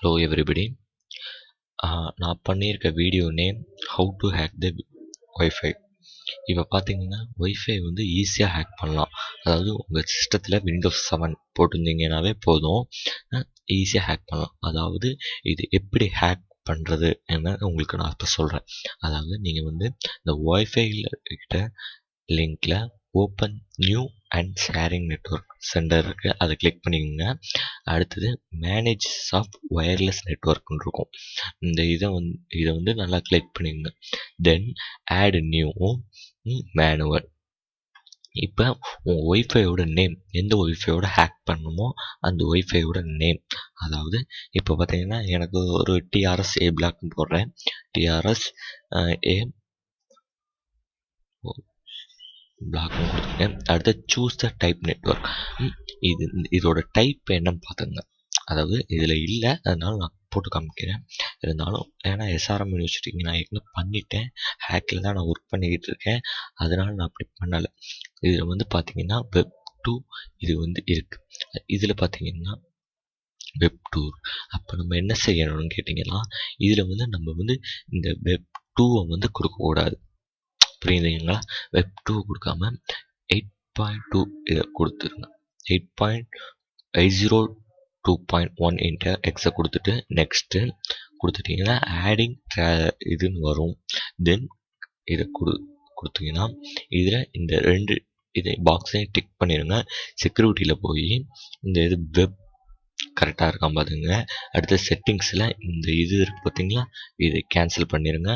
Hello everybody. நான் பண்ணியிருக்க video name how to hack the wifi. இப்போ பார்த்தீங்கன்னா ஒய்ஃபை வந்து ஈஸியாக ஹேக் பண்ணலாம். அதாவது உங்கள் சிஸ்டத்தில் விண்டோஸ் 7 போட்டிருந்தீங்கன்னாவே போதும், ஈஸியாக ஹேக் பண்ணலாம். அதாவது இது எப்படி ஹேக் பண்ணுறது என்ன உங்களுக்கு நான் இப்போ சொல்கிறேன். அதாவது நீங்கள் வந்து இந்த ஒய்ஃபையில் கிட்ட லிங்க்கில் open new and sharing network centre இருக்குது, அதை கிளிக் பண்ணிக்கோங்க. அடுத்தது மேனேஜ் ஆஃப் ஒயர்லெஸ் நெட்வொர்க்னு இருக்கும். இந்த இதை வந்து நல்லா கிளிக் பண்ணிக்கோங்க. Then add new manual. இப்போ உங்கள் ஒய்ஃபையோட நேம், எந்த ஒய்ஃபையோட ஹேக் பண்ணணுமோ அந்த ஒய்ஃபையோட நேம். அதாவது இப்போ பார்த்தீங்கன்னா எனக்கு ஒரு டிஆர்எஸ் ஏ பிளாக்னு போடுறேன். டிஆர்எஸ் ஏ பிளாக்னு கொடுத்துருக்கேன். அடுத்து சூஸ் த டைப் நெட்வொர்க். இதோட டைப் என்னன்னு பார்த்துங்க. அதாவது இதில் இல்லை, அதனால நான் போட்டு காமிக்கிறேன். இருந்தாலும் ஏன்னா எஸ்ஆர்எம் யூனிவர்சிட்டிக்கு நான் ஏற்கனவே பண்ணிட்டேன், ஹேக்கில் தான் நான் ஒர்க் பண்ணிக்கிட்டு இருக்கேன், அதனால நான் அப்படி பண்ணலை. இதில் வந்து பார்த்தீங்கன்னா வெப் 2 இது வந்து இருக்குது. இதில் பார்த்தீங்கன்னா வெப் 2. அப்போ நம்ம என்ன செய்யணும்னு கேட்டிங்கன்னா, இதில் வந்து நம்ம வந்து இந்த வெப் 2 வந்து கொடுக்கக்கூடாது. புரியுதுங்களா? வெப் 2 கொடுக்காம 8.2 இதை கொடுத்துருங்க. 8.802.1 இன்டர் எக்ஸை கொடுத்துட்டு நெக்ஸ்ட்டு கொடுத்துட்டிங்கன்னா ஆடிங் இதுன்னு வரும். தென் இதை கொடுத்தீங்கன்னா இதில் இந்த ரெண்டு இதை பாக்ஸையும் டிக் பண்ணிடுங்க. செக்யூரிட்டியில் போய் இந்த இது வெப் கரெக்டாக இருக்கான் பார்த்துங்க. அடுத்த செட்டிங்ஸில் இந்த இது இருக்குது பார்த்தீங்களா, இதை கேன்சல் பண்ணிடுங்க.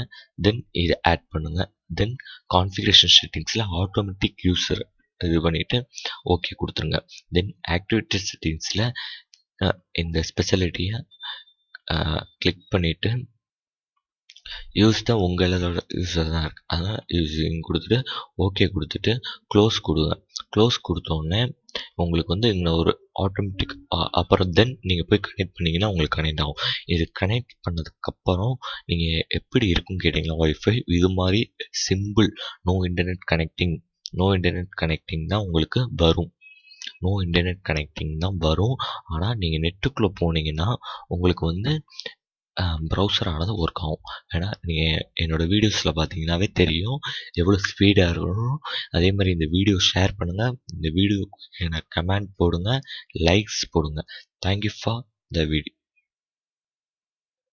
தென் இதை ஆட் பண்ணுங்கள். தென் கான்ஃபிகரேஷன் செட்டிங்ஸில் ஆட்டோமேட்டிக் யூஸர் இது பண்ணிவிட்டு ஓகே கொடுத்துருங்க. தென் ஆக்டிவிட்டி செட்டிங்ஸில் இந்த ஸ்பெஷாலிட்டியை கிளிக் பண்ணிவிட்டு யூஸ் தான் உங்களோட யூஸர் தான் இருக்குது, அதனால் யூஸிங் கொடுத்துட்டு ஓகே கொடுத்துட்டு க்ளோஸ் கொடுங்க. க்ளோஸ் கொடுத்தோடனே உங்களுக்கு வந்து இங்கே ஒரு ஆட்டோமேட்டிக் அப்புறம் தென் நீங்கள் போய் கனெக்ட் பண்ணிங்கன்னா உங்களுக்கு கனெக்ட் ஆகும். இது கனெக்ட் பண்ணதுக்கப்புறம் நீங்கள் எப்படி இருக்குன்னு கேட்டிங்கன்னா ஒய்ஃபை இது மாதிரி சிம்பிள் நோ இன்டர்நெட் கனெக்டிங் தான் உங்களுக்கு வரும். நோ இன்டர்நெட் கனெக்டிங் தான் வரும். ஆனால் நீங்கள் நெட்டுக்குள்ளே போனீங்கன்னா உங்களுக்கு வந்து ப்ரௌசர் ஆனது ஒர்க் ஆகும். ஏன்னா நீங்கள் என்னோடய வீடியோஸில் பார்த்தீங்கன்னாவே தெரியும் எவ்வளோ ஸ்பீடாக இருக்கணும். அதே மாதிரி இந்த வீடியோ ஷேர் பண்ணுங்கள், இந்த வீடியோக்கு எனக்கு கமெண்ட் போடுங்க, லைக்ஸ் போடுங்க. Thank you for the video.